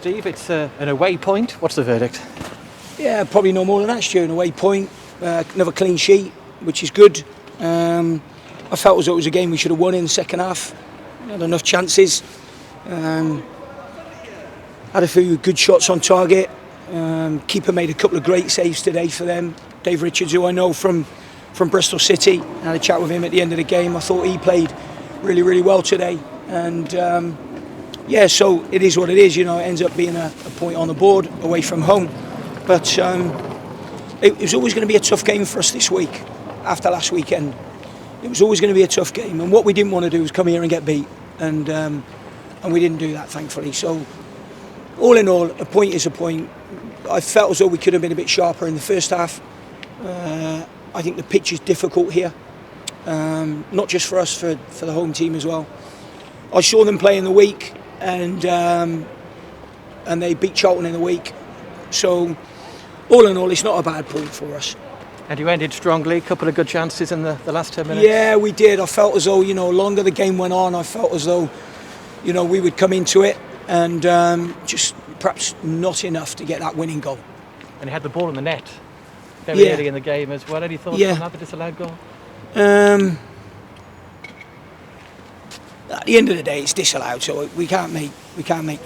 Steve, it's an away point. What's the verdict? Yeah, probably no more than that, Stu. An away point, another clean sheet, which is good. I felt as though it was a game we should have won in the second half. Had enough chances. Had a few good shots on target. Keeper made a couple of great saves today for them. Dave Richards, who I know from Bristol City, I had a chat with him at the end of the game. I thought he played really, really well today. And yeah, so it is what it is. You know, it ends up being a point on the board away from home. But it was always going to be a tough game for us this week after last weekend. It was always going to be a tough game. And what we didn't want to do was come here and get beat. And we didn't do that, thankfully. So all in all, a point is a point. I felt as though we could have been a bit sharper in the first half. I think the pitch is difficult here, not just for us, for the home team as well. I saw them play in the week, and they beat Charlton in the week. So all in all, it's not a bad point for us. And you ended strongly, a couple of good chances in the last 10 minutes. Yeah, we did. I felt as though, longer the game went on, I felt as though, we would come into it and just perhaps not enough to get that winning goal. And he had the ball in the net very early in the game as well. Any thoughts on that, the disallowed goal? At the end of the day, it's disallowed, so we can't make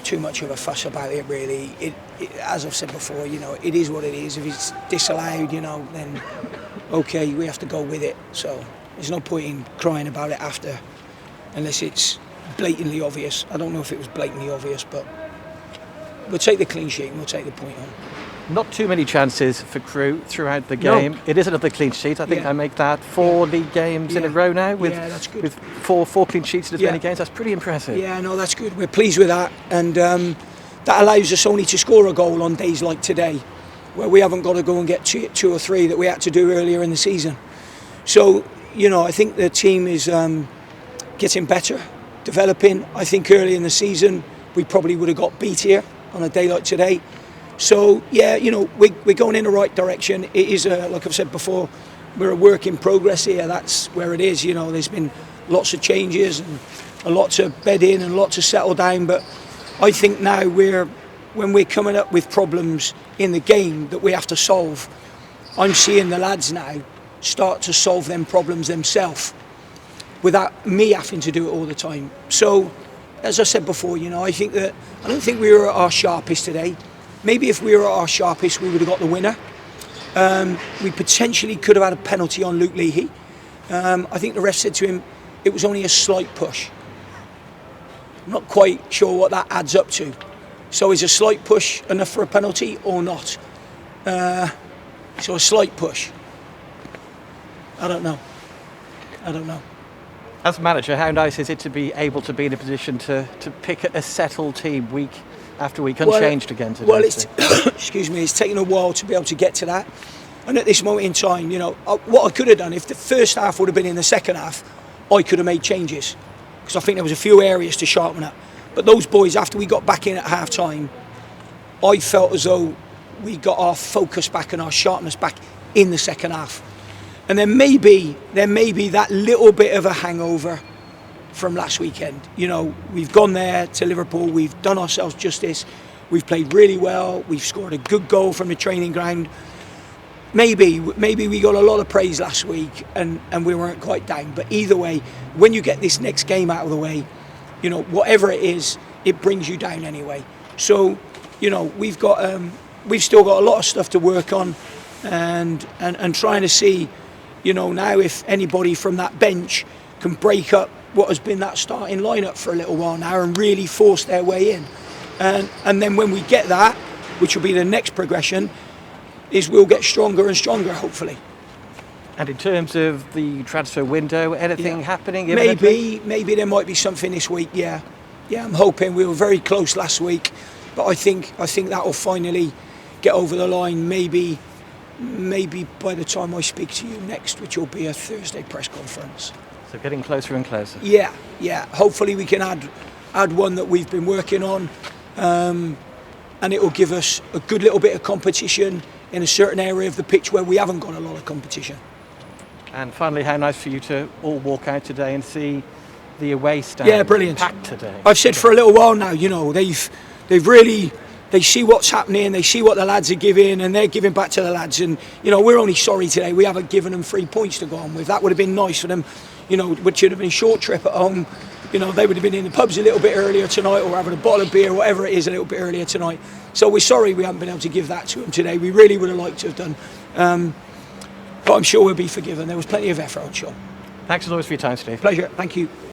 too much of a fuss about it. Really, it as I've said before, it is what it is. If it's disallowed, then okay, we have to go with it. So there's no point in crying about it after, unless it's blatantly obvious. I don't know if it was blatantly obvious, but we'll take the clean sheet and we'll take the point on. Not too many chances for Crewe throughout the game. No. It is another clean sheet. I think I make that 4 league games in a row now with that's good. With four clean sheets in as many games. That's pretty impressive. Yeah, no, that's good. We're pleased with that, and that allows us only to score a goal on days like today, where we haven't got to go and get two or three that we had to do earlier in the season. So, I think the team is getting better, developing. I think early in the season we probably would have got beat here on a day like today. So yeah, we're going in the right direction. It is, like I've said before, we're a work in progress here. That's where it is. There's been lots of changes and a lot to bed in and a lot to settle down. But I think now when we're coming up with problems in the game that we have to solve, I'm seeing the lads now start to solve them problems themselves without me having to do it all the time. So, as I said before, I think that I don't think we were at our sharpest today. Maybe if we were at our sharpest, we would have got the winner. We potentially could have had a penalty on Luke Leahy. I think the ref said to him it was only a slight push. I'm not quite sure what that adds up to. So is a slight push enough for a penalty or not? So a slight push. I don't know. As manager, how nice is it to be able to be in a position to pick a settled team week after week, unchanged again today? Well, excuse me, it's taken a while to be able to get to that. And at this moment in time, what I could have done, if the first half would have been in the second half, I could have made changes. Because I think there was a few areas to sharpen up. But those boys, after we got back in at half time, I felt as though we got our focus back and our sharpness back in the second half. And there may be that little bit of a hangover from last weekend. We've gone there to Liverpool, we've done ourselves justice, we've played really well, we've scored a good goal from the training ground. Maybe we got a lot of praise last week and we weren't quite down, but either way, when you get this next game out of the way, whatever it is, it brings you down anyway. So, we've still got a lot of stuff to work on and trying to see, now if anybody from that bench can break up what has been that starting lineup for a little while now and really force their way in. And then when we get that, which will be the next progression, is we'll get stronger and stronger, hopefully. And in terms of the transfer window, anything happening imminently? Maybe there might be something this week, yeah. Yeah, I'm hoping. We were very close last week, but I think that will finally get over the line, maybe by the time I speak to you next, which will be a Thursday press conference. So getting closer and closer. Yeah. Hopefully we can add one that we've been working on, and it will give us a good little bit of competition in a certain area of the pitch where we haven't got a lot of competition. And finally, how nice for you to all walk out today and see the away stand brilliant. Packed today. I've said for a little while now, they've really they see what's happening, they see what the lads are giving, and they're giving back to the lads. And you know, we're only sorry today we haven't given them 3 points to go on with. That would have been nice for them, you know, which would have been a short trip at home. You know, they would have been in the pubs a little bit earlier tonight, or having a bottle of beer, whatever it is, a little bit earlier tonight. So we're sorry we haven't been able to give that to them today. We really would have liked to have done, but I'm sure we'll be forgiven. There was plenty of effort, I'm sure. Thanks as always for your time, Steve. Pleasure. Thank you.